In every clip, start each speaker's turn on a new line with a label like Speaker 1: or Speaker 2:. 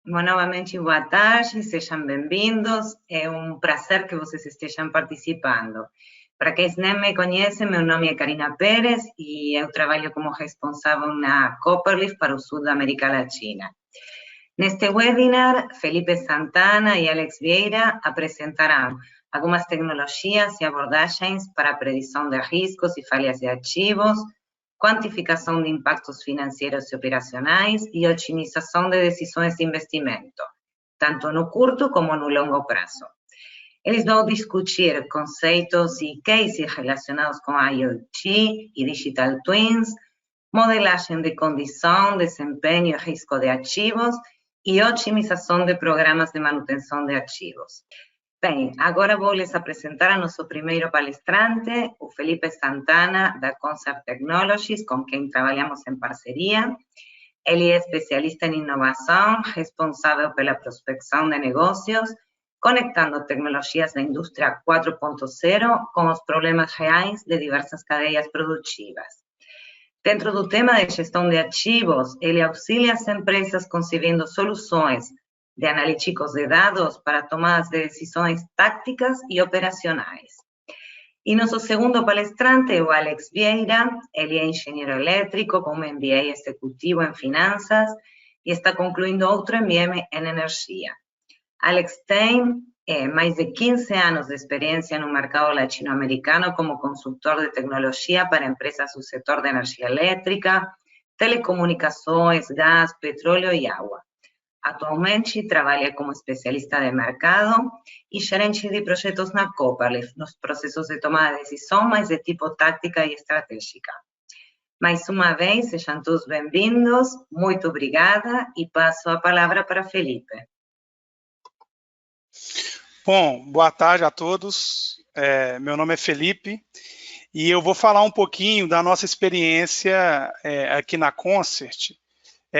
Speaker 1: Bom, novamente, boa tarde, sejam bem-vindos. É um prazer que vocês estejam participando. Para quem não me conhece, meu nome é Karina Pérez e eu trabalho como responsável na Copperleaf para o sul da América Latina. Neste webinar, Felipe Santana e Alex Vieira apresentarão algumas tecnologias e abordagens para a predição de riscos e falhas de arquivos, quantificação de impactos financeiros e operacionais e otimização de decisões de investimento, tanto no curto como no longo prazo. Eles vão discutir conceitos e cases relacionados com IoT e Digital Twins, modelagem de condição, desempenho e risco de ativos e otimização de programas de manutenção de ativos. Bem, agora vou lhes apresentar a nosso primeiro palestrante, o Felipe Santana, da Concept Technologies, com quem trabalhamos em parceria. Ele é especialista em inovação, responsável pela prospecção de negócios, conectando tecnologias da indústria 4.0 com os problemas reais de diversas cadeias produtivas. Dentro do tema de gestão de ativos, ele auxilia as empresas concebendo soluções de analíticos de dados para tomadas de decisões táticas e operacionais. E nosso segundo palestrante é o Alex Vieira. Ele é engenheiro elétrico com um MBA executivo em finanças e está concluindo outro MBA em energia. Alex tem mais de 15 anos de experiência no mercado latino-americano como consultor de tecnologia para empresas do setor de energia elétrica, telecomunicações, gás, petróleo e água. Atualmente trabalha como especialista de mercado e gerente de projetos na Copperleaf, nos processos de tomada de decisão, mas de tipo tática e estratégica. Mais uma vez, sejam todos bem-vindos, muito obrigada e passo a palavra para Felipe.
Speaker 2: Bom, boa tarde a todos. Meu nome é Felipe e eu vou falar um pouquinho da nossa experiência aqui na Concert,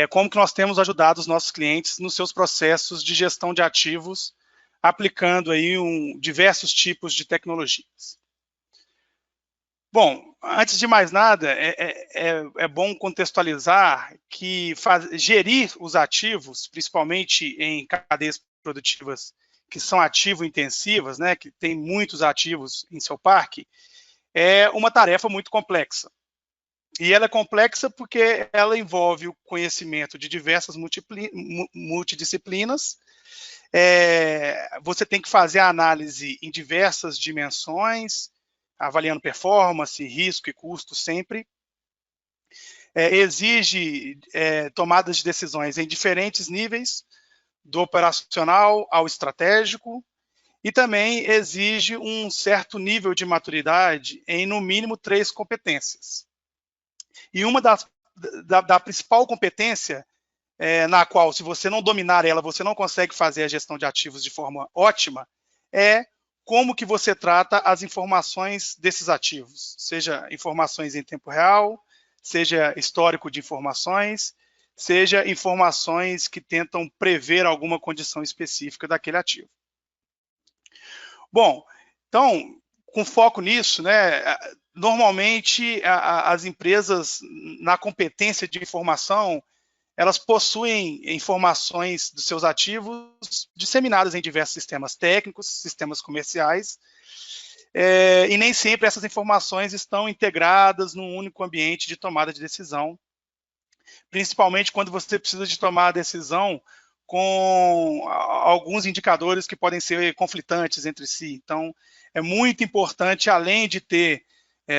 Speaker 2: como que nós temos ajudado os nossos clientes nos seus processos de gestão de ativos, aplicando aí diversos tipos de tecnologias. Bom, antes de mais nada, é bom contextualizar que gerir os ativos, principalmente em cadeias produtivas que são ativo-intensivas, né, que tem muitos ativos em seu parque, é uma tarefa muito complexa. E ela é complexa porque ela envolve o conhecimento de diversas multidisciplinas. Você tem que fazer a análise em diversas dimensões, avaliando performance, risco e custo sempre. Exige tomadas de decisões em diferentes níveis, do operacional ao estratégico, e também exige um certo nível de maturidade em, no mínimo, 3 competências. E uma da principal competência, na qual, se você não dominar ela, você não consegue fazer a gestão de ativos de forma ótima, é como que você trata as informações desses ativos, seja informações em tempo real, seja histórico de informações, seja informações que tentam prever alguma condição específica daquele ativo. Bom, então, com foco nisso, né, normalmente as empresas, na competência de informação, elas possuem informações dos seus ativos disseminadas em diversos sistemas técnicos, sistemas comerciais, e nem sempre essas informações estão integradas num único ambiente de tomada de decisão, principalmente quando você precisa de tomar a decisão com alguns indicadores que podem ser conflitantes entre si. Então, é muito importante, além de ter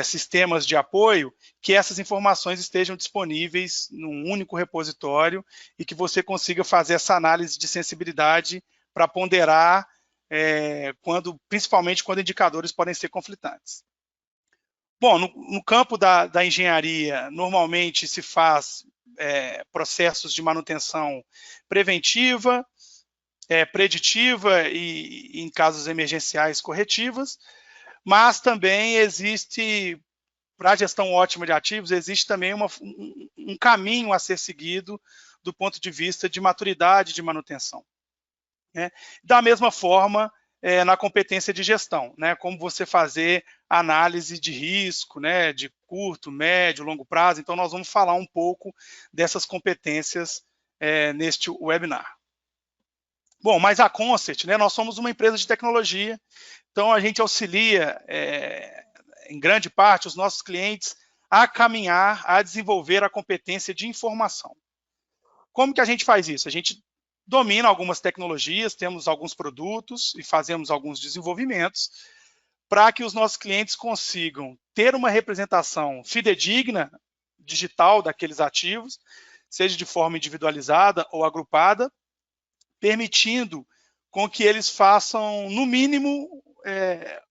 Speaker 2: sistemas de apoio, que essas informações estejam disponíveis num único repositório e que você consiga fazer essa análise de sensibilidade para ponderar, principalmente quando indicadores podem ser conflitantes. Bom, no campo da engenharia, normalmente se faz processos de manutenção preventiva, preditiva e, em casos emergenciais, corretivas, mas também existe, para a gestão ótima de ativos, existe também um caminho a ser seguido do ponto de vista de maturidade de manutenção. Da mesma forma, na competência de gestão, como você fazer análise de risco, de curto, médio, longo prazo. Então, nós vamos falar um pouco dessas competências neste webinar. Bom, mas a Concert, né, nós somos uma empresa de tecnologia, então a gente auxilia, em grande parte, os nossos clientes a caminhar, a desenvolver a competência de informação. Como que a gente faz isso? A gente domina algumas tecnologias, temos alguns produtos e fazemos alguns desenvolvimentos para que os nossos clientes consigam ter uma representação fidedigna, digital daqueles ativos, seja de forma individualizada ou agrupada, permitindo com que eles façam, no mínimo,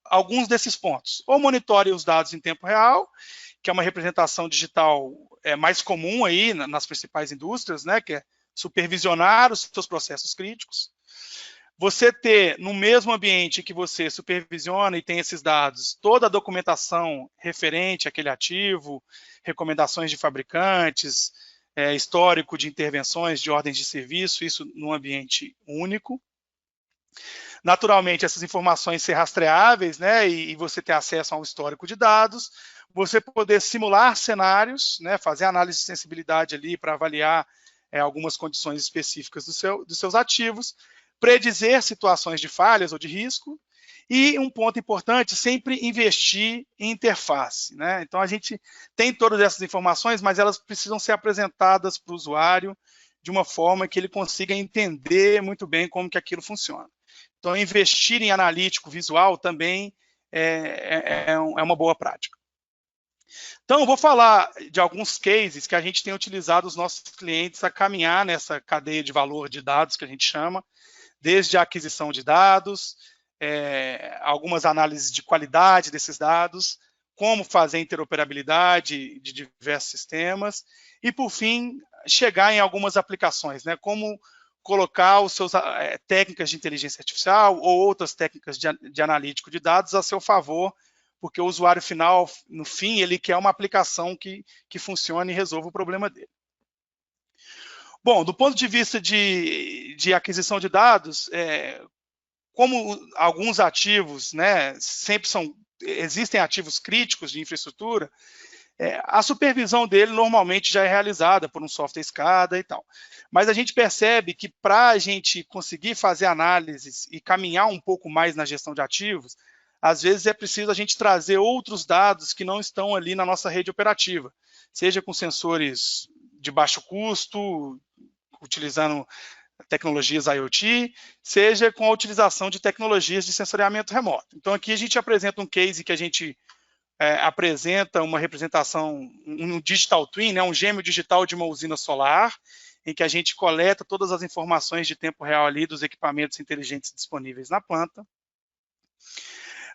Speaker 2: alguns desses pontos. Ou monitorem os dados em tempo real, que é uma representação digital mais comum aí nas principais indústrias, né, que é supervisionar os seus processos críticos. Você ter no mesmo ambiente que você supervisiona e tem esses dados, toda a documentação referente àquele ativo, recomendações de fabricantes, histórico de intervenções, de ordens de serviço, isso num ambiente único. Naturalmente, essas informações ser rastreáveis, né, e você ter acesso a um histórico de dados, você poder simular cenários, né, fazer análise de sensibilidade ali para avaliar algumas condições específicas dos seus ativos, predizer situações de falhas ou de risco, e um ponto importante, sempre investir em interface, né? Então, a gente tem todas essas informações, mas elas precisam ser apresentadas para o usuário de uma forma que ele consiga entender muito bem como que aquilo funciona. Então, investir em analítico visual também é uma boa prática. Então, eu vou falar de alguns cases que a gente tem utilizado os nossos clientes a caminhar nessa cadeia de valor de dados que a gente chama, desde a aquisição de dados, algumas análises de qualidade desses dados, como fazer interoperabilidade de diversos sistemas, e, por fim, chegar em algumas aplicações, né, como colocar os seus técnicas de inteligência artificial ou outras técnicas de analítico de dados a seu favor, porque o usuário final, no fim, ele quer uma aplicação que funcione e resolva o problema dele. Bom, do ponto de vista de aquisição de dados, como alguns ativos, né, existem ativos críticos de infraestrutura, a supervisão dele normalmente já é realizada por um software SCADA e tal. Mas a gente percebe que para a gente conseguir fazer análises e caminhar um pouco mais na gestão de ativos, às vezes é preciso a gente trazer outros dados que não estão ali na nossa rede operativa, seja com sensores de baixo custo, utilizando tecnologias IoT, seja com a utilização de tecnologias de sensoriamento remoto. Então, aqui a gente apresenta um case que a gente apresenta uma representação, um digital twin, né, um gêmeo digital de uma usina solar, em que a gente coleta todas as informações de tempo real ali dos equipamentos inteligentes disponíveis na planta.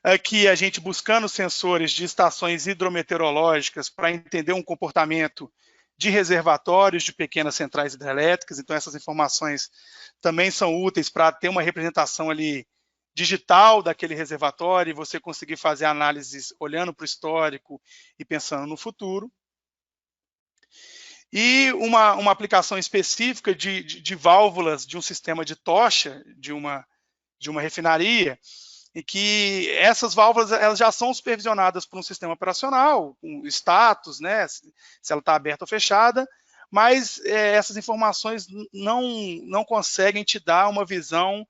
Speaker 2: Aqui a gente buscando sensores de estações hidrometeorológicas para entender um comportamento de reservatórios de pequenas centrais hidrelétricas, então essas informações também são úteis para ter uma representação ali digital daquele reservatório e você conseguir fazer análises olhando para o histórico e pensando no futuro. E uma aplicação específica de válvulas de um sistema de tocha de uma refinaria, em que essas válvulas elas já são supervisionadas por um sistema operacional, com status, né, se ela está aberta ou fechada, mas essas informações não conseguem te dar uma visão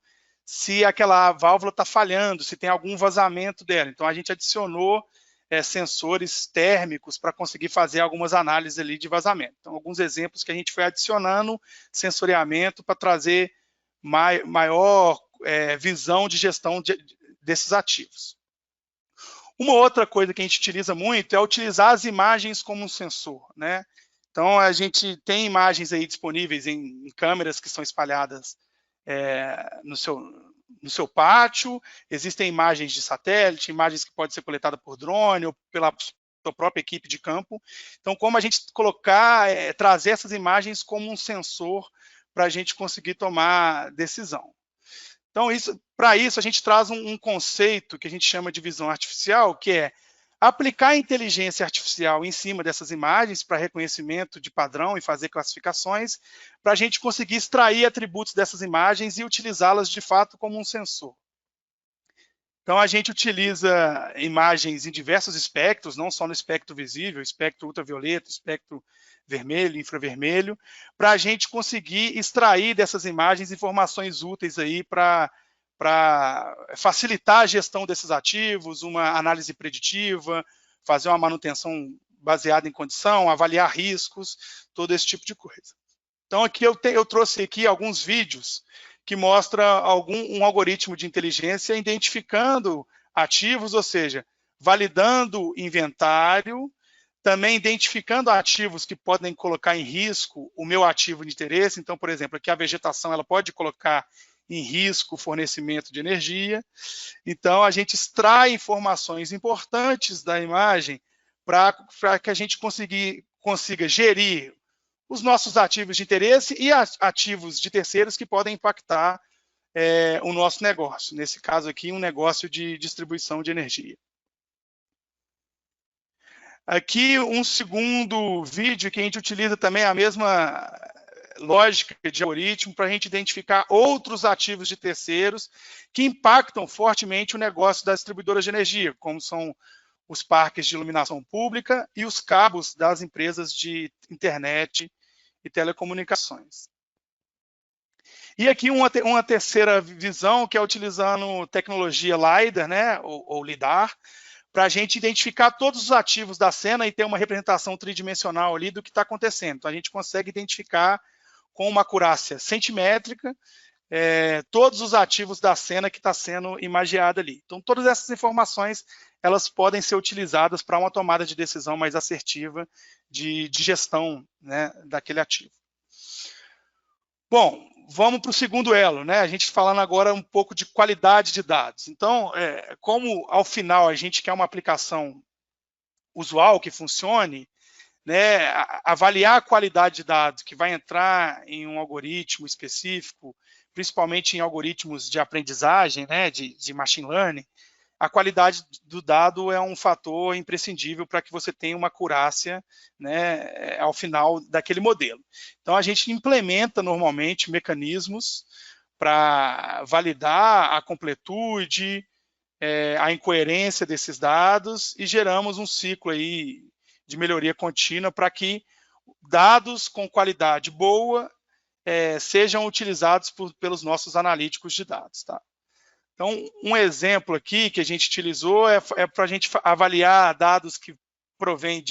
Speaker 2: se aquela válvula está falhando, se tem algum vazamento dela. Então, a gente adicionou sensores térmicos para conseguir fazer algumas análises ali de vazamento. Então, alguns exemplos que a gente foi adicionando sensoriamento para trazer maior visão de gestão desses ativos. Uma outra coisa que a gente utiliza muito é utilizar as imagens como um sensor, né? Então, a gente tem imagens aí disponíveis em câmeras que são espalhadas no seu pátio, existem imagens de satélite, imagens que podem ser coletadas por drone ou pela sua própria equipe de campo. Então, como a gente trazer essas imagens como um sensor para a gente conseguir tomar decisão. Então, para isso, a gente traz um conceito que a gente chama de visão artificial, que é aplicar a inteligência artificial em cima dessas imagens para reconhecimento de padrão e fazer classificações, para a gente conseguir extrair atributos dessas imagens e utilizá-las de fato como um sensor. Então, a gente utiliza imagens em diversos espectros, não só no espectro visível, espectro ultravioleta, espectro vermelho, infravermelho, para a gente conseguir extrair dessas imagens informações úteis aí para facilitar a gestão desses ativos, uma análise preditiva, fazer uma manutenção baseada em condição, avaliar riscos, todo esse tipo de coisa. Então aqui eu trouxe aqui alguns vídeos que mostram um algoritmo de inteligência identificando ativos, ou seja, validando inventário, também identificando ativos que podem colocar em risco o meu ativo de interesse. Então, por exemplo, aqui a vegetação ela pode colocar em risco o fornecimento de energia. Então, a gente extrai informações importantes da imagem para que a gente consiga gerir os nossos ativos de interesse e ativos de terceiros que podem impactar o nosso negócio. Nesse caso aqui, um negócio de distribuição de energia. Aqui, um segundo vídeo que a gente utiliza também a mesma lógica de algoritmo para a gente identificar outros ativos de terceiros que impactam fortemente o negócio das distribuidoras de energia, como são os parques de iluminação pública e os cabos das empresas de internet e telecomunicações. E aqui uma terceira visão, que é utilizando tecnologia LiDAR, né, ou LiDAR, para a gente identificar todos os ativos da cena e ter uma representação tridimensional ali do que está acontecendo. Então, a gente consegue identificar com uma acurácia centimétrica todos os ativos da cena que está sendo imagiada ali. Então, todas essas informações elas podem ser utilizadas para uma tomada de decisão mais assertiva de gestão, né, daquele ativo. Bom, vamos para o segundo elo, né? A gente falando agora um pouco de qualidade de dados. Então, como ao final a gente quer uma aplicação usual que funcione, né, avaliar a qualidade de dados que vai entrar em um algoritmo específico, principalmente em algoritmos de aprendizagem, né, de machine learning, a qualidade do dado é um fator imprescindível para que você tenha uma acurácia, né, ao final daquele modelo. Então, a gente implementa normalmente mecanismos para validar a completude, a incoerência desses dados e geramos um ciclo aí de melhoria contínua para que dados com qualidade boa sejam utilizados pelos nossos analíticos de dados, tá? Então, um exemplo aqui que a gente utilizou é para a gente avaliar dados que provém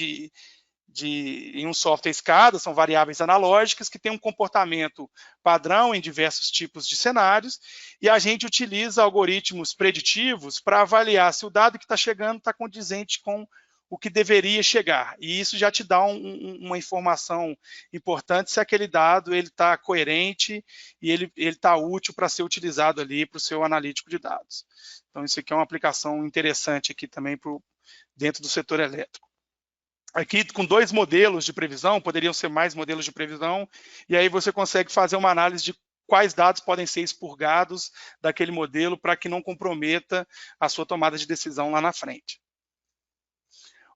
Speaker 2: em um software SCADA, são variáveis analógicas que têm um comportamento padrão em diversos tipos de cenários, e a gente utiliza algoritmos preditivos para avaliar se o dado que está chegando está condizente com o que deveria chegar. E isso já te dá uma informação importante se aquele dado está coerente e ele está útil para ser utilizado ali para o seu analítico de dados. Então, isso aqui é uma aplicação interessante aqui também dentro do setor elétrico. Aqui, com 2 modelos de previsão, poderiam ser mais modelos de previsão, e aí você consegue fazer uma análise de quais dados podem ser expurgados daquele modelo para que não comprometa a sua tomada de decisão lá na frente.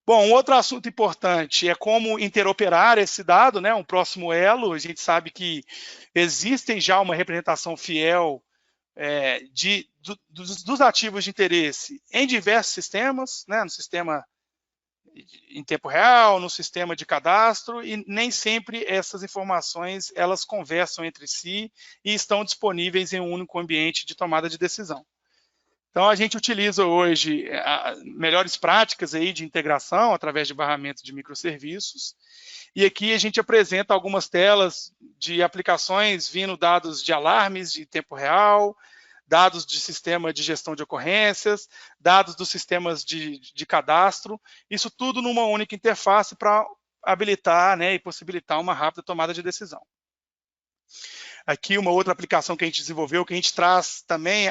Speaker 2: Bom, um outro assunto importante é como interoperar esse dado, né? Um próximo elo. A gente sabe que existem já uma representação fiel dos ativos de interesse em diversos sistemas, né? No sistema em tempo real, no sistema de cadastro, e nem sempre essas informações elas conversam entre si e estão disponíveis em um único ambiente de tomada de decisão. Então, a gente utiliza hoje melhores práticas aí de integração através de barramento de microserviços. E aqui a gente apresenta algumas telas de aplicações vindo dados de alarmes de tempo real, dados de sistema de gestão de ocorrências, dados dos sistemas de cadastro, isso tudo numa única interface para habilitar, né, e possibilitar uma rápida tomada de decisão. Aqui uma outra aplicação que a gente desenvolveu, que a gente traz também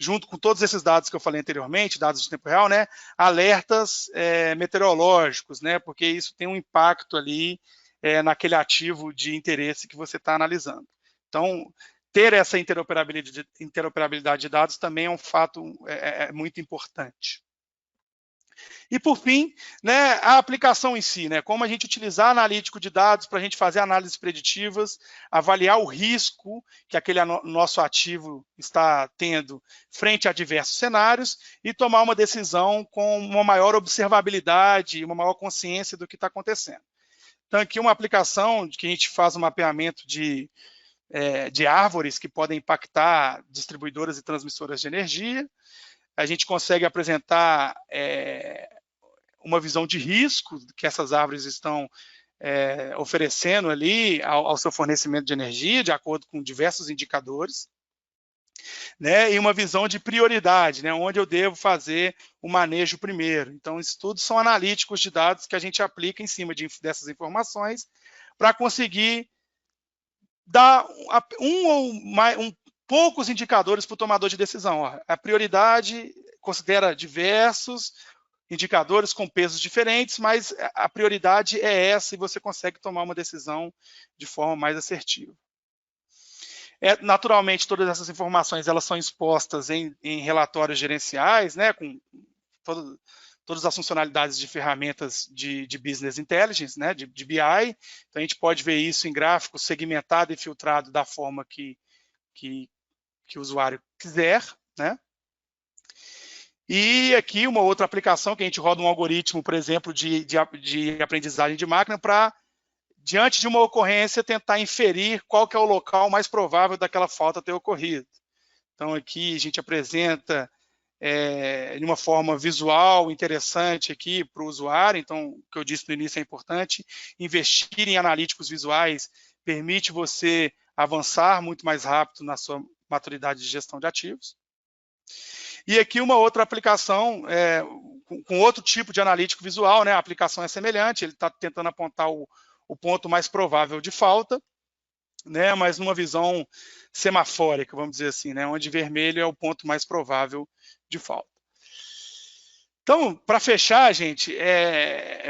Speaker 2: junto com todos esses dados que eu falei anteriormente, dados de tempo real, né, alertas meteorológicos, né, porque isso tem um impacto ali naquele ativo de interesse que você está analisando. Então, ter essa interoperabilidade de dados também é um fato muito importante. E, por fim, né, a aplicação em si, né, como a gente utilizar analítico de dados para a gente fazer análises preditivas, avaliar o risco que aquele nosso ativo está tendo frente a diversos cenários e tomar uma decisão com uma maior observabilidade e uma maior consciência do que está acontecendo. Então, aqui uma aplicação que a gente faz um mapeamento de árvores que podem impactar distribuidoras e transmissoras de energia. A gente consegue apresentar uma visão de risco que essas árvores estão oferecendo ali ao seu fornecimento de energia, de acordo com diversos indicadores, né, e uma visão de prioridade, né, onde eu devo fazer o manejo primeiro. Então, isso tudo são analíticos de dados que a gente aplica em cima dessas informações para conseguir dar poucos indicadores para o tomador de decisão. Ó, a prioridade considera diversos indicadores com pesos diferentes, mas a prioridade é essa e você consegue tomar uma decisão de forma mais assertiva. Naturalmente, todas essas informações elas são expostas em relatórios gerenciais, né, com todas as funcionalidades de ferramentas de Business Intelligence, né, de BI. Então, a gente pode ver isso em gráfico segmentado e filtrado da forma que o usuário quiser, né? E aqui uma outra aplicação que a gente roda um algoritmo, por exemplo, de aprendizagem de máquina para, diante de uma ocorrência, tentar inferir qual que é o local mais provável daquela falta ter ocorrido. Então, aqui a gente apresenta de uma forma visual interessante aqui para o usuário. Então, o que eu disse no início é importante, investir em analíticos visuais permite você avançar muito mais rápido na sua maturidade de gestão de ativos. E aqui uma outra aplicação com outro tipo de analítico visual, né? A aplicação é semelhante, ele está tentando apontar o ponto mais provável de falta, né? Mas numa visão semafórica, vamos dizer assim, né? Onde vermelho é o ponto mais provável de falta. Então, para fechar, gente,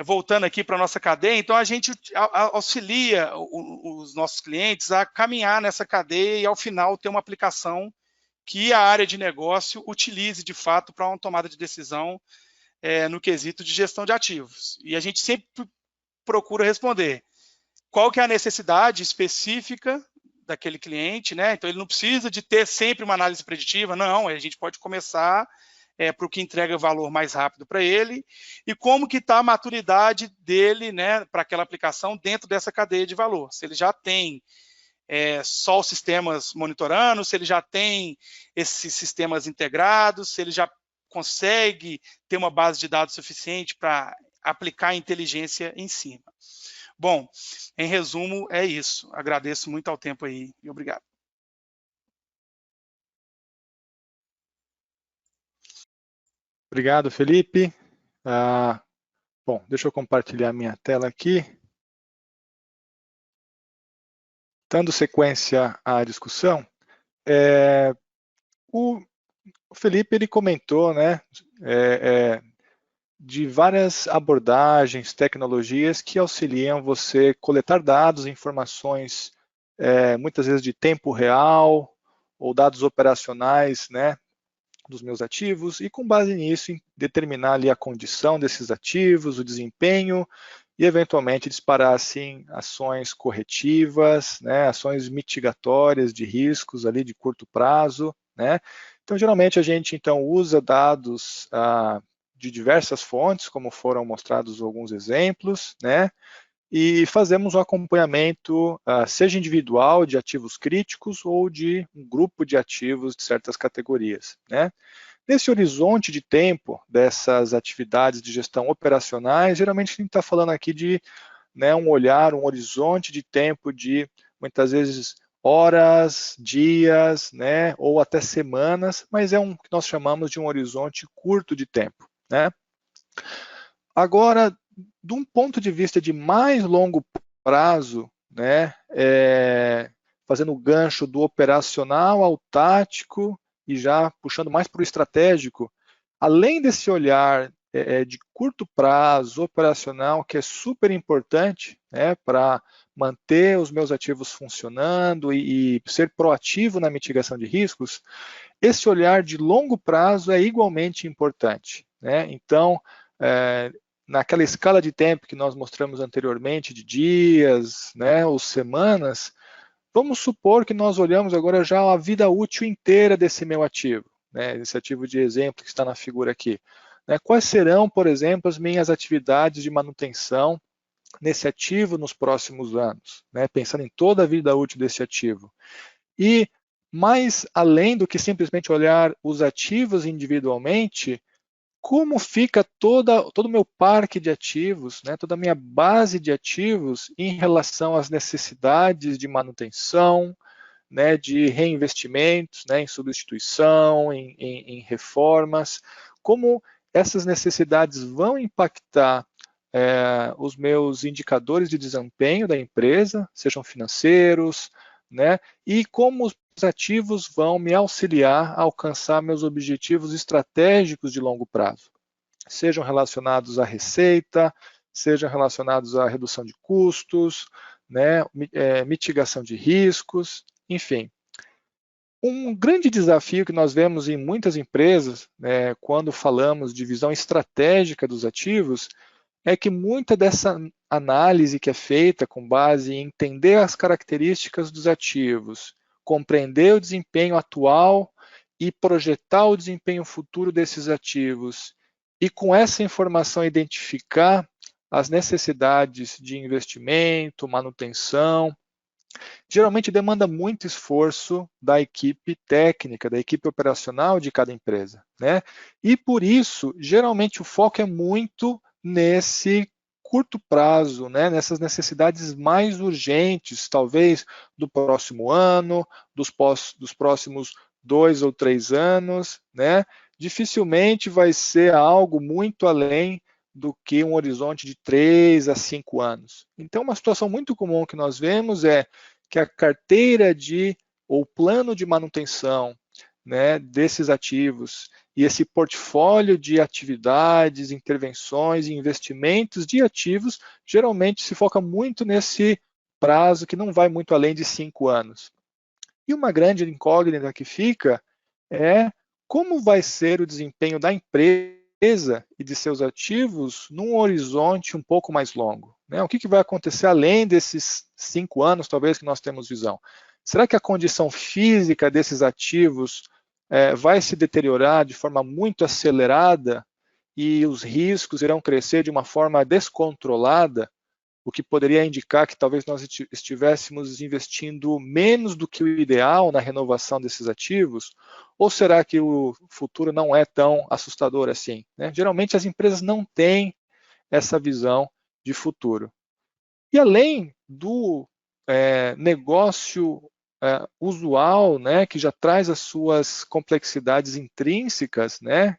Speaker 2: voltando aqui para a nossa cadeia, então a gente auxilia os nossos clientes a caminhar nessa cadeia e, ao final, ter uma aplicação que a área de negócio utilize, de fato, para uma tomada de decisão no quesito de gestão de ativos. E a gente sempre procura responder qual que é a necessidade específica daquele cliente, né? Então, ele não precisa de ter sempre uma análise preditiva, não, a gente pode começar para o que entrega valor mais rápido para ele, e como que está a maturidade dele, né, para aquela aplicação dentro dessa cadeia de valor. Se ele já tem só os sistemas monitorando, se ele já tem esses sistemas integrados, se ele já consegue ter uma base de dados suficiente para aplicar inteligência em cima. Bom, em resumo, é isso. Agradeço muito ao tempo aí e obrigado.
Speaker 3: Obrigado, Felipe. Bom, deixa eu compartilhar minha tela aqui. Dando sequência à discussão, o Felipe ele comentou, né, de várias abordagens, tecnologias que auxiliam você coletar dados, informações, muitas vezes de tempo real ou dados operacionais, né, dos meus ativos, e com base nisso determinar ali a condição desses ativos, o desempenho, e eventualmente disparar assim ações corretivas, né, ações mitigatórias de riscos ali de curto prazo, né. Então, geralmente a gente então usa dados de diversas fontes, como foram mostrados alguns exemplos, né, e fazemos um acompanhamento, seja individual de ativos críticos ou de um grupo de ativos de certas categorias, né. Nesse horizonte de tempo dessas atividades de gestão operacionais, geralmente a gente está falando aqui de, né, um horizonte de tempo de, muitas vezes, horas, dias, né, ou até semanas, mas é que nós chamamos de um horizonte curto de tempo, né. Agora, de um ponto de vista de mais longo prazo, né, fazendo o gancho do operacional ao tático, e já puxando mais para o estratégico, além desse olhar de curto prazo, operacional, que é super importante, né, para manter os meus ativos funcionando e ser proativo na mitigação de riscos, esse olhar de longo prazo é igualmente importante, né? Então, naquela escala de tempo que nós mostramos anteriormente, de dias, né, ou semanas, vamos supor que nós olhamos agora já a vida útil inteira desse meu ativo, né, esse ativo de exemplo que está na figura aqui. Né, quais serão, por exemplo, as minhas atividades de manutenção nesse ativo nos próximos anos, né? Pensando em toda a vida útil desse ativo. E mais além do que simplesmente olhar os ativos individualmente, como fica todo o meu parque de ativos, né, toda a minha base de ativos em relação às necessidades de manutenção, né, de reinvestimentos, né, em substituição, em reformas, como essas necessidades vão impactar os meus indicadores de desempenho da empresa, sejam financeiros, né, e como os ativos vão me auxiliar a alcançar meus objetivos estratégicos de longo prazo, sejam relacionados à receita, sejam relacionados à redução de custos, né, mitigação de riscos, enfim. Um grande desafio que nós vemos em muitas empresas, né, quando falamos de visão estratégica dos ativos, é que muita dessa análise que é feita com base em entender as características dos ativos, compreender o desempenho atual e projetar o desempenho futuro desses ativos, e com essa informação identificar as necessidades de investimento, manutenção, geralmente demanda muito esforço da equipe técnica, da equipe operacional de cada empresa, né? E por isso, geralmente o foco é muito nesse curto prazo, né, nessas necessidades mais urgentes, talvez do próximo ano, dos próximos 2 ou 3 anos, né? Dificilmente vai ser algo muito além do que um horizonte de 3 a 5 anos. Então, uma situação muito comum que nós vemos é que a carteira ou plano de manutenção, né, desses ativos e esse portfólio de atividades, intervenções e investimentos de ativos geralmente se foca muito nesse prazo que não vai muito além de 5 anos. E uma grande incógnita que fica é como vai ser o desempenho da empresa e de seus ativos num horizonte um pouco mais longo, né? O que vai acontecer além desses 5 anos, talvez, que nós temos visão? Será que a condição física desses ativos vai se deteriorar de forma muito acelerada e os riscos irão crescer de uma forma descontrolada, o que poderia indicar que talvez nós estivéssemos investindo menos do que o ideal na renovação desses ativos? Ou será que o futuro não é tão assustador assim, né? Geralmente as empresas não têm essa visão de futuro. E além do negócio usual, né, que já traz as suas complexidades intrínsecas, né,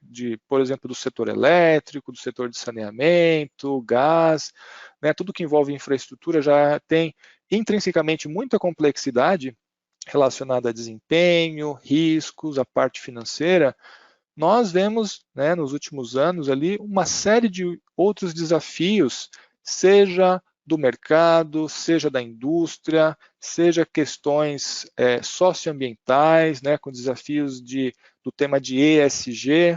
Speaker 3: por exemplo, do setor elétrico, do setor de saneamento, gás, né, tudo que envolve infraestrutura já tem intrinsecamente muita complexidade relacionada a desempenho, riscos, a parte financeira. Nós vemos, né, nos últimos anos ali uma série de outros desafios, seja do mercado, seja da indústria, seja questões socioambientais, né, com desafios do tema de ESG.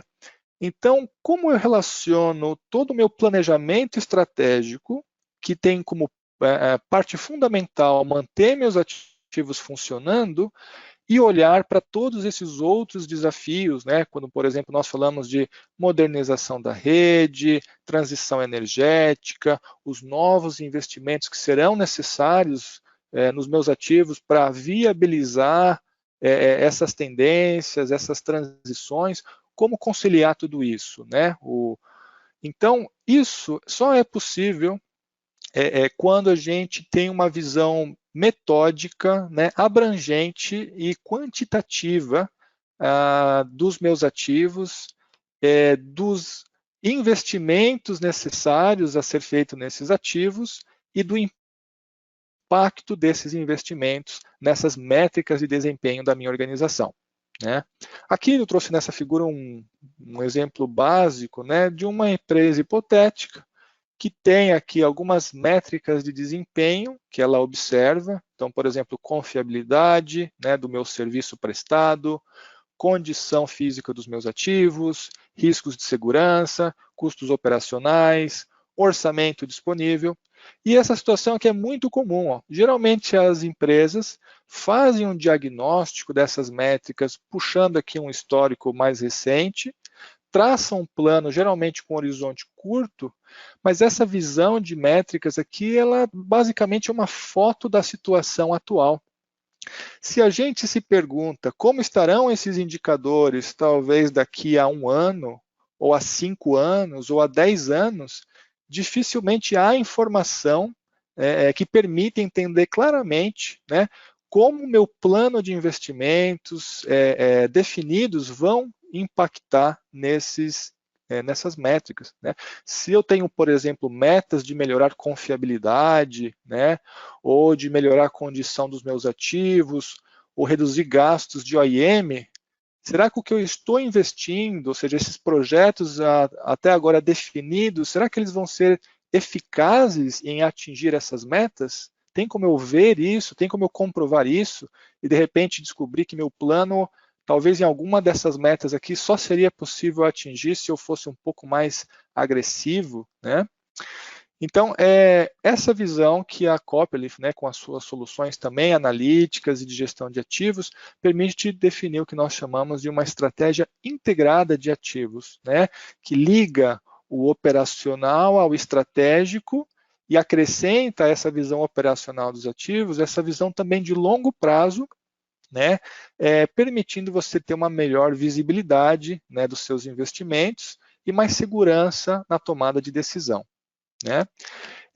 Speaker 3: Então, como eu relaciono todo o meu planejamento estratégico, que tem como parte fundamental manter meus ativos funcionando, e olhar para todos esses outros desafios, né? Quando, por exemplo, nós falamos de modernização da rede, transição energética, os novos investimentos que serão necessários nos meus ativos para viabilizar essas tendências, essas transições, como conciliar tudo isso, né? Então, isso só é possível quando a gente tem uma visão metódica, né, abrangente e quantitativa dos meus ativos, dos investimentos necessários a ser feito nesses ativos e do impacto desses investimentos nessas métricas de desempenho da minha organização, né? Aqui eu trouxe nessa figura um exemplo básico, né, de uma empresa hipotética que tem aqui algumas métricas de desempenho que ela observa. Então, por exemplo, confiabilidade, né, do meu serviço prestado, condição física dos meus ativos, riscos de segurança, custos operacionais, orçamento disponível. E essa situação aqui é muito comum. Ó. Geralmente as empresas fazem um diagnóstico dessas métricas, puxando aqui um histórico mais recente, traça um plano, geralmente com horizonte curto, mas essa visão de métricas aqui, ela basicamente é uma foto da situação atual. Se a gente se pergunta como estarão esses indicadores, talvez daqui a 1 ano, ou a 5 anos, ou a 10 anos, dificilmente há informação que permita entender claramente, né, como o meu plano de investimentos definidos vão impactar nessas métricas, né? Se eu tenho, por exemplo, metas de melhorar confiabilidade, né, ou de melhorar a condição dos meus ativos, ou reduzir gastos de OIM, será que o que eu estou investindo, ou seja, esses projetos até agora definidos, será que eles vão ser eficazes em atingir essas metas? Tem como eu ver isso? Tem como eu comprovar isso? E de repente descobrir que meu plano, talvez em alguma dessas metas aqui, só seria possível atingir se eu fosse um pouco mais agressivo, né? Então, essa visão que a Copperleaf, né, com as suas soluções também analíticas e de gestão de ativos, permite definir o que nós chamamos de uma estratégia integrada de ativos, né, que liga o operacional ao estratégico e acrescenta essa visão operacional dos ativos, essa visão também de longo prazo, né, permitindo você ter uma melhor visibilidade, né, dos seus investimentos e mais segurança na tomada de decisão, né?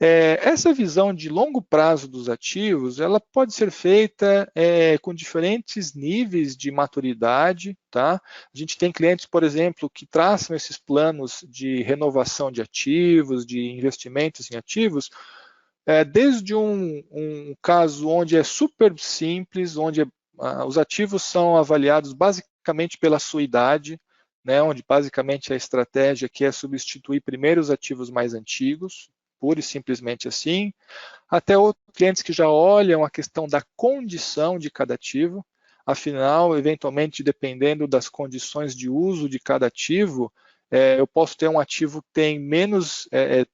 Speaker 3: Essa visão de longo prazo dos ativos, ela pode ser feita com diferentes níveis de maturidade, tá? A gente tem clientes, por exemplo, que traçam esses planos de renovação de ativos, de investimentos em ativos, desde um caso onde é super simples, onde os ativos são avaliados basicamente pela sua idade, né, onde basicamente a estratégia aqui é substituir primeiro os ativos mais antigos, pura e simplesmente assim, até outros clientes que já olham a questão da condição de cada ativo, afinal, eventualmente, dependendo das condições de uso de cada ativo, eu posso ter um ativo que tem menos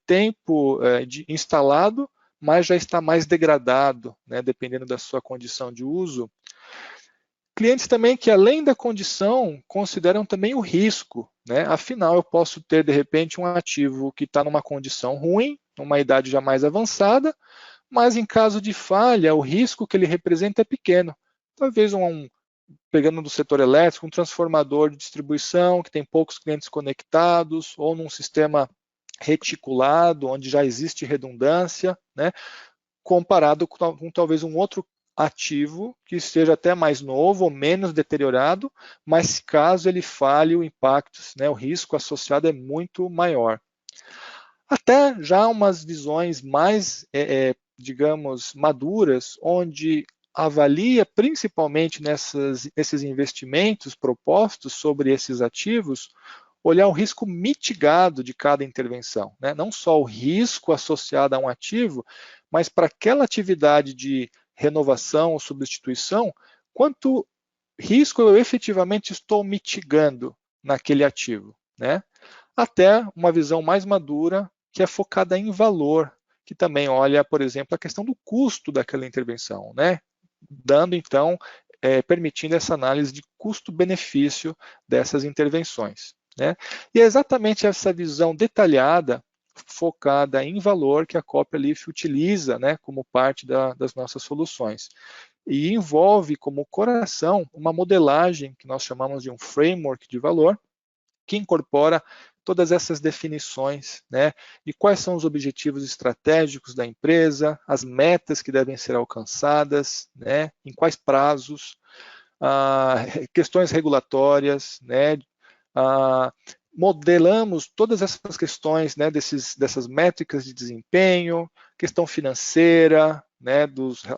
Speaker 3: tempo instalado, mas já está mais degradado, né, dependendo da sua condição de uso. Clientes também que, além da condição, consideram também o risco, né? Afinal, eu posso ter, de repente, um ativo que está numa condição ruim, numa idade já mais avançada, mas em caso de falha, o risco que ele representa é pequeno. Talvez pegando do setor elétrico, um transformador de distribuição que tem poucos clientes conectados, ou num sistema reticulado, onde já existe redundância, né? Comparado com talvez um outro ativo que esteja até mais novo ou menos deteriorado, mas caso ele falhe, o impacto, né, o risco associado é muito maior. Até já umas visões mais, digamos, maduras, onde avalia principalmente nesses investimentos propostos sobre esses ativos, olhar o risco mitigado de cada intervenção, né? Não só o risco associado a um ativo, mas para aquela atividade de renovação ou substituição, quanto risco eu efetivamente estou mitigando naquele ativo, né? Até uma visão mais madura, que é focada em valor, que também olha, por exemplo, a questão do custo daquela intervenção, né? Dando, então, permitindo essa análise de custo-benefício dessas intervenções, né? E é exatamente essa visão detalhada, focada em valor, que a Copperleaf utiliza, né, como parte das nossas soluções. E envolve como coração uma modelagem que nós chamamos de um framework de valor, que incorpora todas essas definições, né, de quais são os objetivos estratégicos da empresa, as metas que devem ser alcançadas, né, em quais prazos, questões regulatórias, né, modelamos todas essas questões, né, dessas métricas de desempenho, questão financeira, né,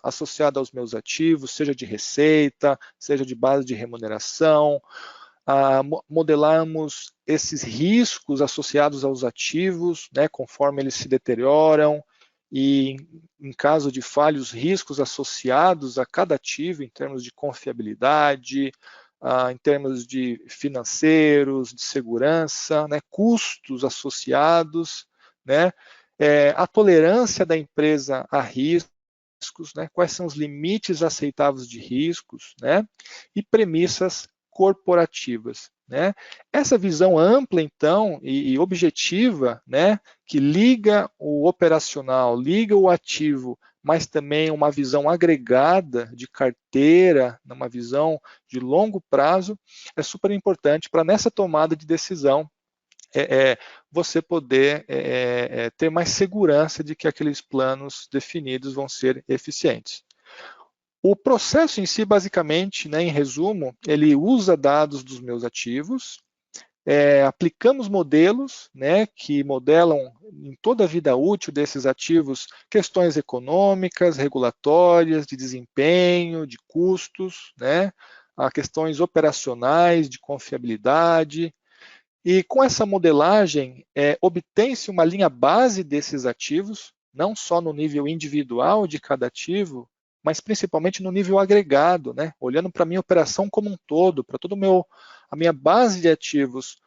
Speaker 3: associada aos meus ativos, seja de receita, seja de base de remuneração, modelamos esses riscos associados aos ativos, né, conforme eles se deterioram, e em caso de falha, os riscos associados a cada ativo em termos de confiabilidade, em termos de financeiros, de segurança, né, custos associados, né, a tolerância da empresa a riscos, né, quais são os limites aceitáveis de riscos, né, e premissas corporativas, né? Essa visão ampla, então, e objetiva, né, que liga o operacional, liga o ativo, mas também uma visão agregada de carteira, uma visão de longo prazo, é super importante para nessa tomada de decisão você poder ter mais segurança de que aqueles planos definidos vão ser eficientes. O processo em si, basicamente, né, em resumo, ele usa dados dos meus ativos, aplicamos modelos, né, que modelam em toda a vida útil desses ativos questões econômicas, regulatórias, de desempenho, de custos, né, questões operacionais, de confiabilidade. E com essa modelagem, obtém-se uma linha base desses ativos, não só no nível individual de cada ativo, mas principalmente no nível agregado, né? Olhando para a minha operação como um todo, para toda a minha base de ativos,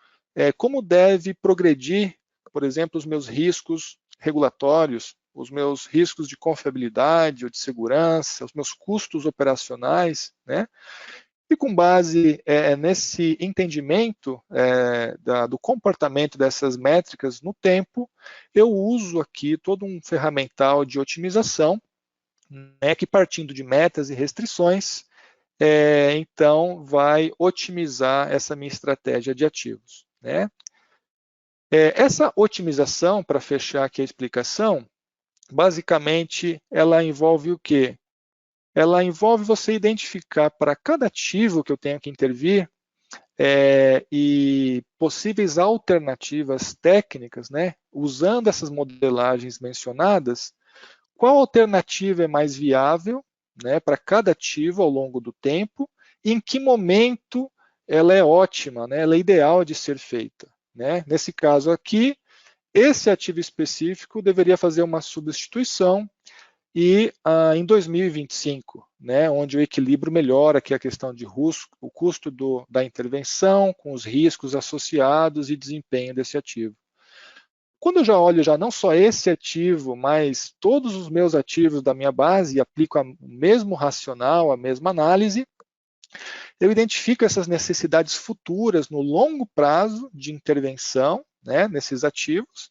Speaker 3: como deve progredir, por exemplo, os meus riscos regulatórios, os meus riscos de confiabilidade ou de segurança, os meus custos operacionais, né? E com base nesse entendimento do comportamento dessas métricas no tempo, eu uso aqui todo um ferramental de otimização, né, que partindo de metas e restrições, então vai otimizar essa minha estratégia de ativos, né? Essa otimização, para fechar aqui a explicação, basicamente ela envolve o quê? Ela envolve você identificar para cada ativo que eu tenho que intervir e possíveis alternativas técnicas, né, usando essas modelagens mencionadas, qual alternativa é mais viável, né, para cada ativo ao longo do tempo e em que momento ela é ótima, né, ela é ideal de ser feita, né? Nesse caso aqui, esse ativo específico deveria fazer uma substituição e em 2025, né, onde o equilíbrio melhora, que é a questão de o custo da intervenção, com os riscos associados e desempenho desse ativo. Quando eu já olho não só esse ativo, mas todos os meus ativos da minha base e aplico o mesmo racional, a mesma análise, eu identifico essas necessidades futuras no longo prazo de intervenção, né, nesses ativos,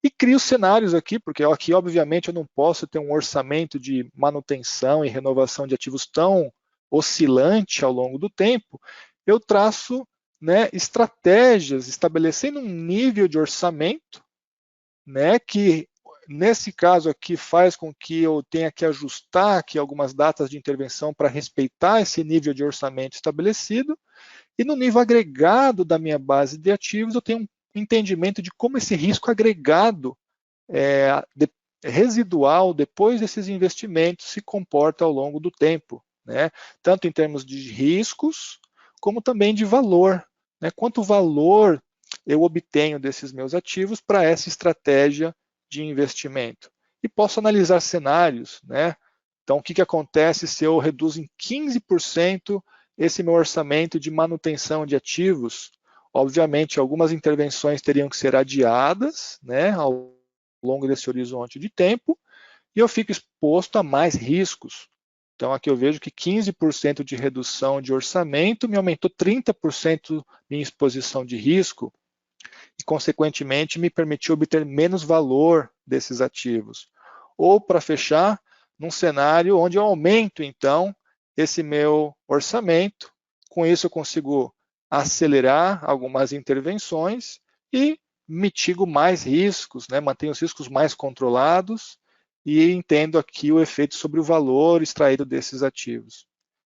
Speaker 3: e crio cenários aqui, porque aqui, obviamente, eu não posso ter um orçamento de manutenção e renovação de ativos tão oscilante ao longo do tempo. Eu traço, né, estratégias, estabelecendo um nível de orçamento, né, que, nesse caso aqui, faz com que eu tenha que ajustar aqui algumas datas de intervenção para respeitar esse nível de orçamento estabelecido. E no nível agregado da minha base de ativos, eu tenho um entendimento de como esse risco agregado residual depois desses investimentos se comporta ao longo do tempo, né? Tanto em termos de riscos, como também de valor, né? Quanto valor eu obtenho desses meus ativos para essa estratégia de investimento. E posso analisar cenários, né? Então, o que acontece se eu reduzo em 15% esse meu orçamento de manutenção de ativos? Obviamente, algumas intervenções teriam que ser adiadas, né, ao longo desse horizonte de tempo, e eu fico exposto a mais riscos. Então, aqui eu vejo que 15% de redução de orçamento me aumentou 30% minha exposição de risco e, consequentemente, me permitiu obter menos valor desses ativos. Ou, para fechar, num cenário onde eu aumento, então, esse meu orçamento, com isso eu consigo acelerar algumas intervenções e mitigo mais riscos, né? Mantenho os riscos mais controlados e entendo aqui o efeito sobre o valor extraído desses ativos.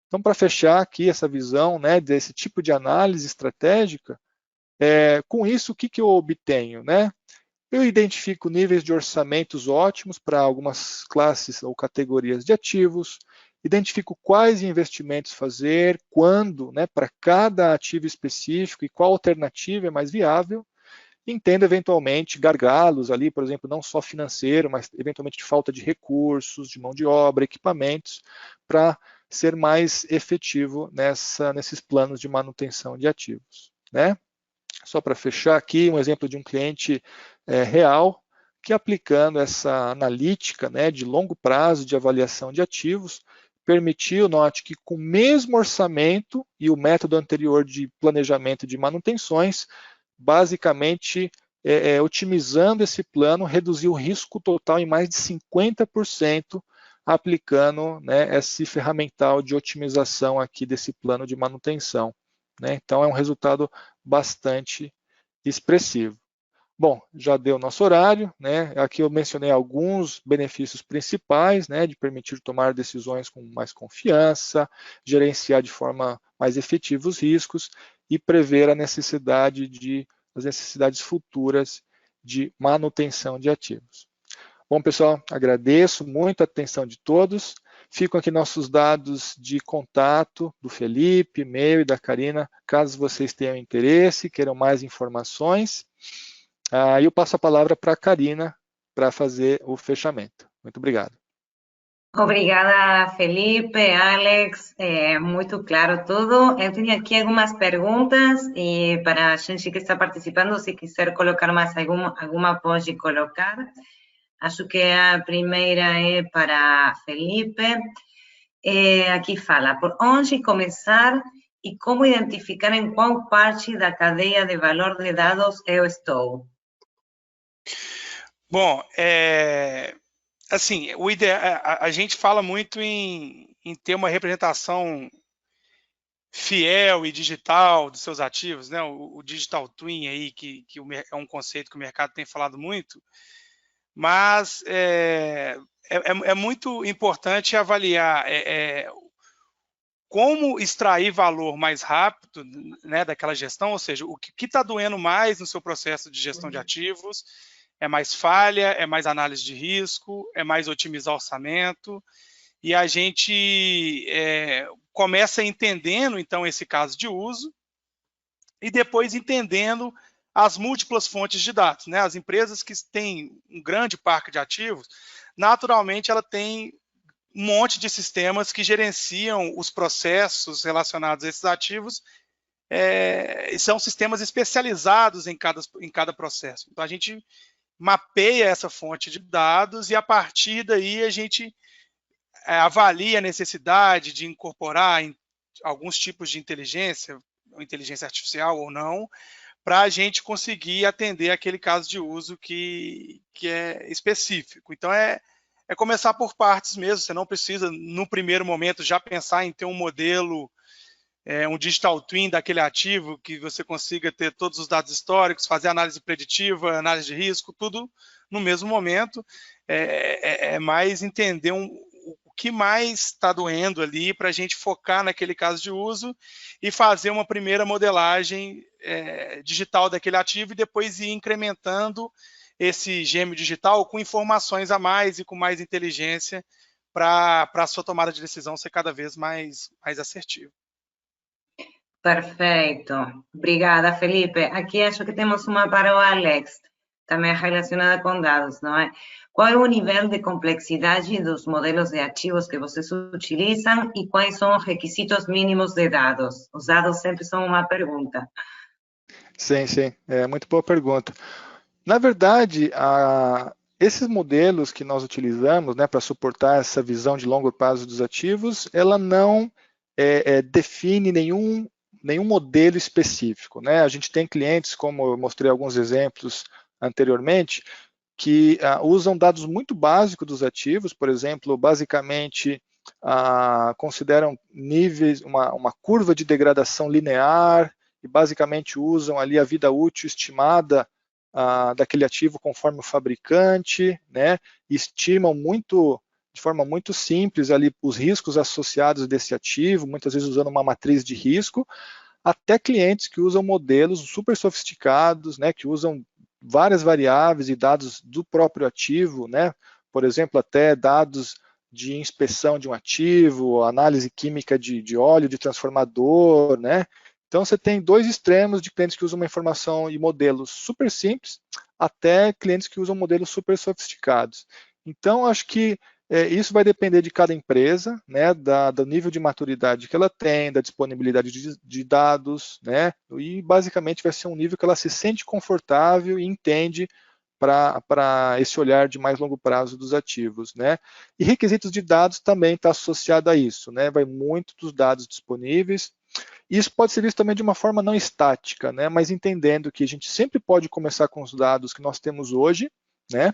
Speaker 3: Então, para fechar aqui essa visão, né, desse tipo de análise estratégica, com isso, o que eu obtenho, né? Eu identifico níveis de orçamentos ótimos para algumas classes ou categorias de ativos, identifico quais investimentos fazer, quando, né, para cada ativo específico e qual alternativa é mais viável, entendo eventualmente gargalos ali, por exemplo, não só financeiro, mas eventualmente de falta de recursos, de mão de obra, equipamentos, para ser mais efetivo nesses planos de manutenção de ativos, né? Só para fechar aqui, um exemplo de um cliente real, que aplicando essa analítica, né, de longo prazo de avaliação de ativos, permitiu, note que com o mesmo orçamento e o método anterior de planejamento de manutenções, basicamente, otimizando esse plano, reduziu o risco total em mais de 50%, aplicando, né, esse ferramental de otimização aqui desse plano de manutenção, né? Então, é um resultado bastante expressivo. Bom, já deu nosso horário, né? Aqui eu mencionei alguns benefícios principais, né? De permitir tomar decisões com mais confiança, gerenciar de forma mais efetiva os riscos e prever as necessidades futuras de manutenção de ativos. Bom, pessoal, agradeço muito a atenção de todos. Ficam aqui nossos dados de contato do Felipe, meu e da Karina, caso vocês tenham interesse, queiram mais informações. Eu passo a palavra para a Karina para fazer o fechamento. Muito obrigado.
Speaker 1: Obrigada, Felipe, Alex, muito claro tudo. Eu tenho aqui algumas perguntas e para a gente que está participando, se quiser colocar mais alguma pode colocar. Acho que a primeira é para Felipe. Aqui fala, por onde começar e como identificar em qual parte da cadeia de valor de dados eu estou?
Speaker 2: Bom, assim, a gente fala muito em ter uma representação fiel e digital dos seus ativos, né? O Digital Twin aí, que é um conceito que o mercado tem falado muito, mas é muito importante avaliar como extrair valor mais rápido, né, daquela gestão, ou seja, o que está doendo mais no seu processo de gestão de ativos, é mais falha, é mais análise de risco, é mais otimizar orçamento, e a gente começa entendendo, então, esse caso de uso, e depois entendendo as múltiplas fontes de dados, né? As empresas que têm um grande parque de ativos, naturalmente, ela tem um monte de sistemas que gerenciam os processos relacionados a esses ativos, são sistemas especializados em cada processo. Então, a gente mapeia essa fonte de dados e, a partir daí, a gente avalia a necessidade de incorporar alguns tipos de inteligência artificial ou não, para a gente conseguir atender aquele caso de uso que é específico. Então, é começar por partes mesmo, você não precisa, no primeiro momento, já pensar em ter um modelo, um digital twin daquele ativo, que você consiga ter todos os dados históricos, fazer análise preditiva, análise de risco, tudo no mesmo momento. É mais entender o que mais está doendo ali para a gente focar naquele caso de uso e fazer uma primeira modelagem digital daquele ativo e depois ir incrementando esse gêmeo digital com informações a mais e com mais inteligência para a sua tomada de decisão ser cada vez mais assertiva.
Speaker 1: Perfeito. Obrigada, Felipe. Aqui acho que temos uma para o Alex, também relacionada com dados, não é? Qual é o nível de complexidade dos modelos de ativos que vocês utilizam e quais são os requisitos mínimos de dados? Os dados sempre são uma pergunta.
Speaker 3: Sim, muito boa pergunta. Na verdade, esses modelos que nós utilizamos, né, para suportar essa visão de longo prazo dos ativos, ela não define nenhum modelo específico, né? A gente tem clientes, como eu mostrei alguns exemplos anteriormente, que usam dados muito básicos dos ativos, por exemplo, basicamente consideram níveis, uma curva de degradação linear, e basicamente usam ali a vida útil estimada daquele ativo conforme o fabricante, né? E estimam de forma muito simples ali os riscos associados desse ativo, muitas vezes usando uma matriz de risco, até clientes que usam modelos super sofisticados, né? Que usam várias variáveis e dados do próprio ativo, né? Por exemplo, até dados de inspeção de um ativo, análise química de óleo de transformador, né? Então, você tem dois extremos de clientes que usam uma informação e modelos super simples, até clientes que usam modelos super sofisticados. Então, acho que isso vai depender de cada empresa, né, do nível de maturidade que ela tem, da disponibilidade de dados, né, e basicamente vai ser um nível que ela se sente confortável e entende para esse olhar de mais longo prazo dos ativos, né? E requisitos de dados também está associado a isso, né? Vai muito dos dados disponíveis. Isso pode ser visto também de uma forma não estática, né? Mas entendendo que a gente sempre pode começar com os dados que nós temos hoje, né?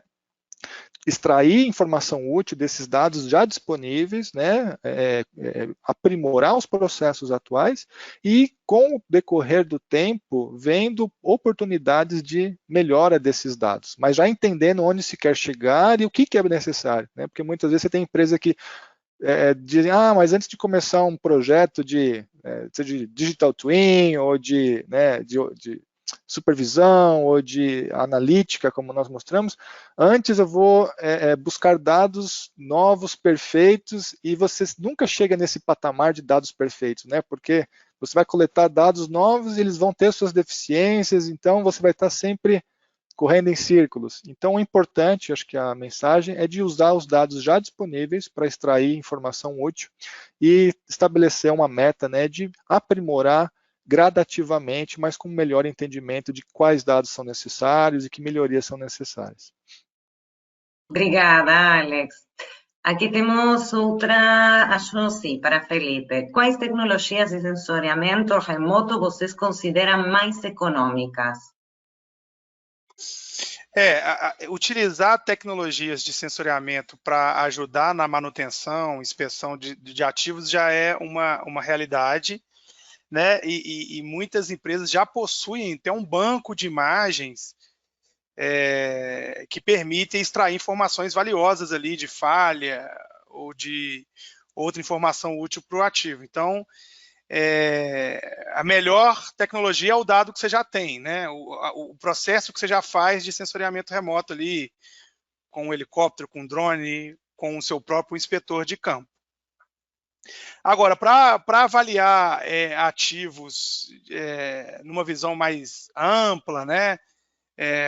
Speaker 3: Extrair informação útil desses dados já disponíveis, né? Aprimorar os processos atuais e, com o decorrer do tempo, vendo oportunidades de melhora desses dados, mas já entendendo onde se quer chegar e o que é necessário, né? Porque muitas vezes você tem empresa que dizem, mas antes de começar um projeto de digital twin ou de supervisão ou de analítica, como nós mostramos, antes eu vou buscar dados novos, perfeitos, e você nunca chega nesse patamar de dados perfeitos, né? Porque você vai coletar dados novos e eles vão ter suas deficiências, então você vai estar sempre correndo em círculos. Então, o importante, acho que a mensagem é de usar os dados já disponíveis para extrair informação útil e estabelecer uma meta, né, de aprimorar gradativamente, mas com melhor entendimento de quais dados são necessários e que melhorias são necessárias.
Speaker 1: Obrigada, Alex. Aqui temos outra, acho sim, para Felipe. Quais tecnologias de sensoriamento remoto vocês consideram mais econômicas?
Speaker 2: Utilizar tecnologias de sensoriamento para ajudar na manutenção, inspeção de ativos já é uma realidade, né? E muitas empresas já possuem até um banco de imagens que permitem extrair informações valiosas ali de falha ou de outra informação útil para o ativo. Então, a melhor tecnologia é o dado que você já tem, né? O processo que você já faz de sensoriamento remoto ali, com um helicóptero, com um drone, com o seu próprio inspetor de campo. Agora, para avaliar ativos numa visão mais ampla, né?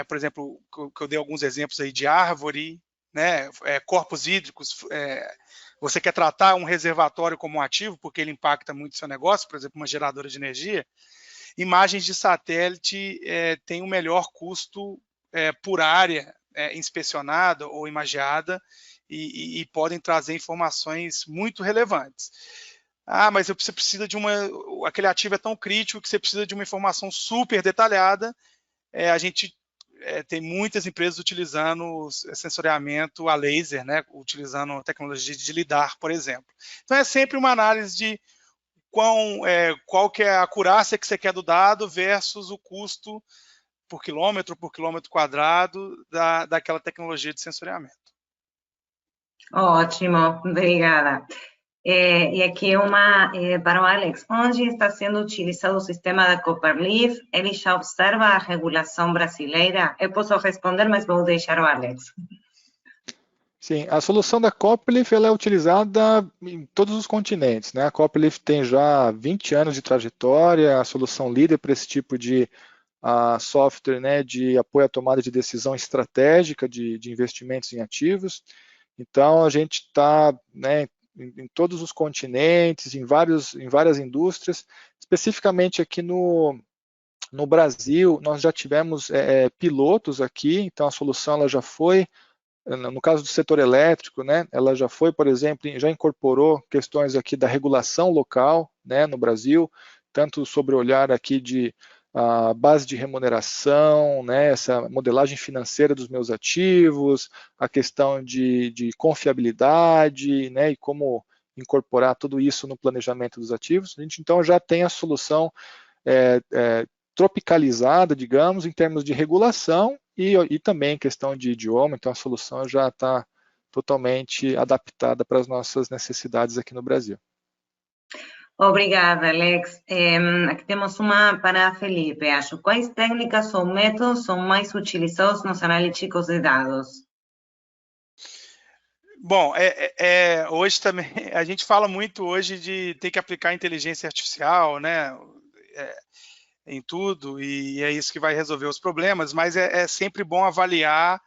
Speaker 2: Por exemplo, que eu dei alguns exemplos aí de árvore, né? Corpos hídricos, você quer tratar um reservatório como um ativo, porque ele impacta muito o seu negócio, por exemplo, uma geradora de energia, imagens de satélite têm um melhor custo por área inspecionada ou imagiada e podem trazer informações muito relevantes. Mas você precisa de aquele ativo é tão crítico que você precisa de uma informação super detalhada. A gente tem muitas empresas utilizando sensoriamento a laser, né, utilizando tecnologia de lidar, por exemplo. Então, é sempre uma análise de qual que é a acurácia que você quer do dado versus o custo por quilômetro quadrado daquela tecnologia de sensoriamento.
Speaker 1: Ótimo, obrigada. E aqui uma para o Alex. Onde está sendo utilizado o sistema da Copperleaf? Ele já observa a regulação brasileira? Eu posso responder, mas vou deixar o Alex.
Speaker 3: Sim, a solução da Copperleaf ela é utilizada em todos os continentes, né? A Copperleaf tem já 20 anos de trajetória, a solução líder para esse tipo de software, né, de apoio à tomada de decisão estratégica de investimentos em ativos. Então, a gente está, né, em todos os continentes, em várias indústrias, especificamente aqui no Brasil, nós já tivemos pilotos aqui, então a solução ela já foi, no caso do setor elétrico, né, ela já foi, por exemplo, já incorporou questões aqui da regulação local, né, no Brasil, tanto sobre o olhar aqui de a base de remuneração, né, essa modelagem financeira dos meus ativos, a questão de confiabilidade, né, e como incorporar tudo isso no planejamento dos ativos. A gente então já tem a solução tropicalizada, digamos, em termos de regulação e também questão de idioma, então a solução já está totalmente adaptada para as nossas necessidades aqui no Brasil.
Speaker 1: Obrigada, Alex. Aqui temos uma para Felipe, acho. Quais técnicas ou métodos são mais utilizados nos analíticos de dados?
Speaker 2: Bom, hoje também, a gente fala muito hoje de ter que aplicar inteligência artificial, né, em tudo, e é isso que vai resolver os problemas, mas é sempre bom avaliar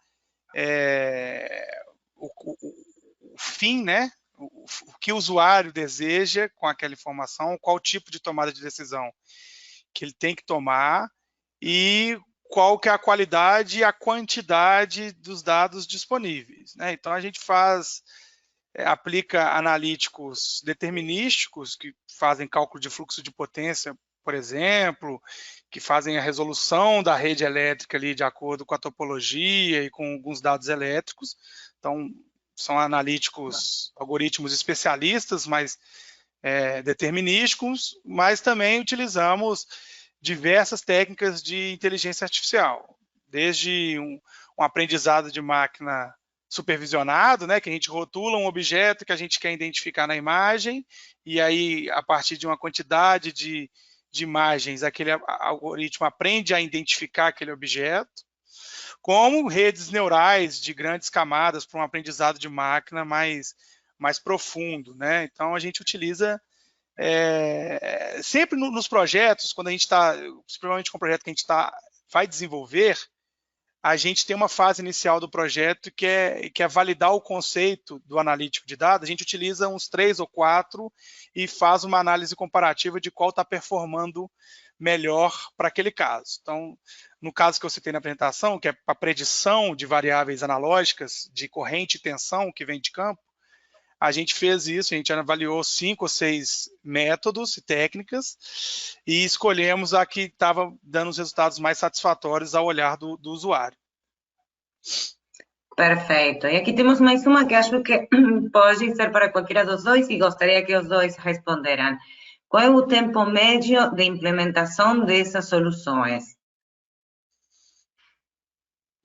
Speaker 2: o fim, né, o que o usuário deseja com aquela informação, qual tipo de tomada de decisão que ele tem que tomar e qual que é a qualidade e a quantidade dos dados disponíveis, né? Então a gente aplica analíticos determinísticos que fazem cálculo de fluxo de potência, por exemplo, que fazem a resolução da rede elétrica ali de acordo com a topologia e com alguns dados elétricos. Então são analíticos, algoritmos especialistas, mas determinísticos, mas também utilizamos diversas técnicas de inteligência artificial, desde um aprendizado de máquina supervisionado, né, que a gente rotula um objeto que a gente quer identificar na imagem, e aí, a partir de uma quantidade de imagens, aquele algoritmo aprende a identificar aquele objeto, como redes neurais de grandes camadas para um aprendizado de máquina mais profundo, né? Então, a gente utiliza sempre nos projetos, quando a gente está, principalmente com o projeto que a gente vai desenvolver, a gente tem uma fase inicial do projeto que é validar o conceito do analítico de dados. A gente utiliza uns 3 ou 4 e faz uma análise comparativa de qual está performando melhor para aquele caso. Então, no caso que eu citei na apresentação, que é a predição de variáveis analógicas de corrente e tensão que vem de campo, a gente fez isso, a gente avaliou 5 ou 6 métodos e técnicas e escolhemos a que estava dando os resultados mais satisfatórios ao olhar do usuário.
Speaker 1: Perfeito. E aqui temos mais uma que acho que pode ser para qualquer dos dois e gostaria que os dois responderam. Qual é o tempo médio de implementação dessas soluções?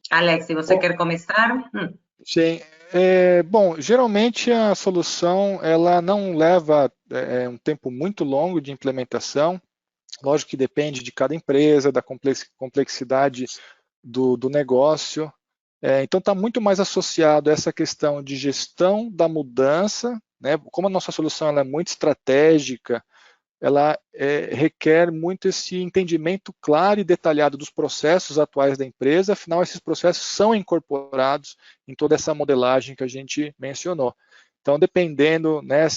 Speaker 1: Alex, se você quer começar?
Speaker 3: Sim. Bom, geralmente a solução ela não leva um tempo muito longo de implementação. Lógico que depende de cada empresa, da complexidade do negócio. Então está muito mais associado a essa questão de gestão da mudança, né? Como a nossa solução ela é muito estratégica, ela requer muito esse entendimento claro e detalhado dos processos atuais da empresa, afinal esses processos são incorporados em toda essa modelagem que a gente mencionou. Então, dependendo, né,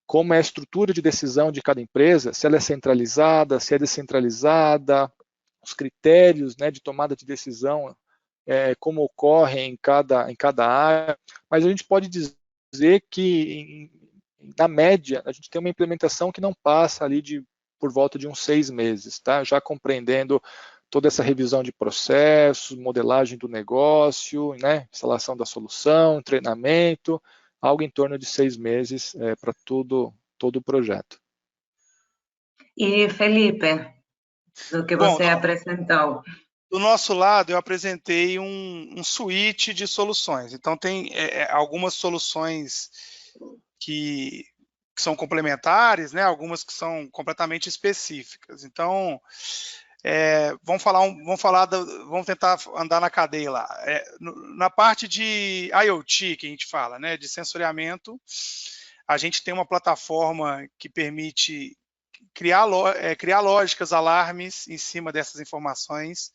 Speaker 3: como é a estrutura de decisão de cada empresa, se ela é centralizada, se é descentralizada, os critérios, né, de tomada de decisão, como ocorrem em cada área, mas a gente pode dizer que na média, a gente tem uma implementação que não passa ali por volta de uns 6 meses, tá? Já compreendendo toda essa revisão de processos, modelagem do negócio, né? Instalação da solução, treinamento, algo em torno de 6 meses para todo o projeto.
Speaker 1: E Felipe, do que você apresentou?
Speaker 2: Do nosso lado, eu apresentei um suíte de soluções. Então, tem algumas soluções que são complementares, né? Algumas que são completamente específicas. Então, vamos tentar andar na cadeia lá. Na parte de IoT, que a gente fala, né? De sensoriamento, a gente tem uma plataforma que permite criar lógicas, alarmes em cima dessas informações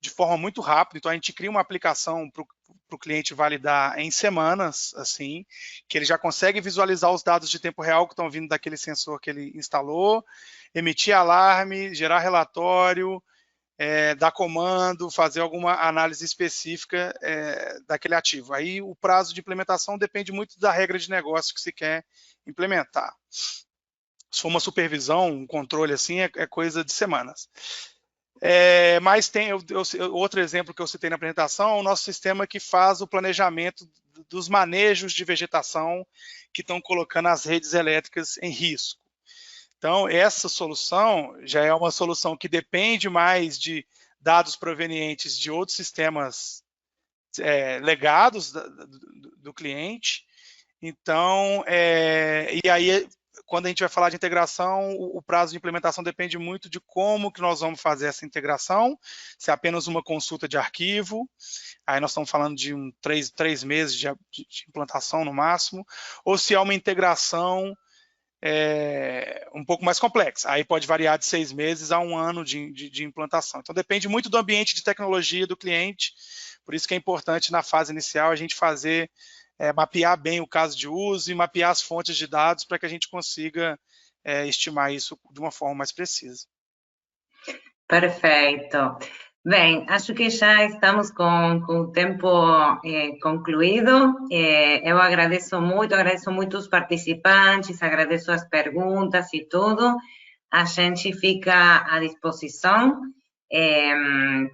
Speaker 2: de forma muito rápida. Então, a gente cria uma aplicação para o cliente validar em semanas, assim, que ele já consegue visualizar os dados de tempo real que estão vindo daquele sensor que ele instalou, emitir alarme, gerar relatório, dar comando, fazer alguma análise específica daquele ativo. Aí, o prazo de implementação depende muito da regra de negócio que se quer implementar. Se for uma supervisão, um controle assim, é coisa de semanas. Mas tem outro exemplo que eu citei na apresentação, é o nosso sistema que faz o planejamento dos manejos de vegetação que estão colocando as redes elétricas em risco. Então, essa solução já é uma solução que depende mais de dados provenientes de outros sistemas legados do cliente. Então, e aí, quando a gente vai falar de integração, o prazo de implementação depende muito de como que nós vamos fazer essa integração, se é apenas uma consulta de arquivo, aí nós estamos falando de 3 meses de implantação no máximo, ou se é uma integração um pouco mais complexa, aí pode variar de 6 meses a 1 ano de implantação. Então depende muito do ambiente de tecnologia do cliente, por isso que é importante na fase inicial a gente mapear bem o caso de uso e mapear as fontes de dados para que a gente consiga estimar isso de uma forma mais precisa.
Speaker 1: Perfeito. Bem, acho que já estamos com o tempo concluído. Eu agradeço muito os participantes, agradeço as perguntas e tudo. A gente fica à disposição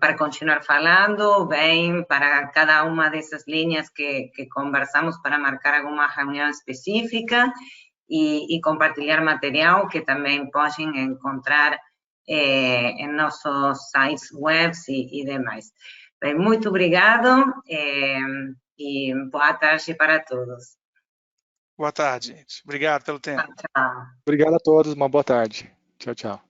Speaker 1: para continuar falando, bem, para cada uma dessas linhas que conversamos para marcar alguma reunião específica e compartilhar material que também podem encontrar em nossos sites webs e demais. Bem, muito obrigado e boa tarde para todos.
Speaker 2: Boa tarde, gente. Obrigado pelo tempo.
Speaker 1: Tchau.
Speaker 3: Obrigado a todos, uma boa tarde. Tchau, tchau.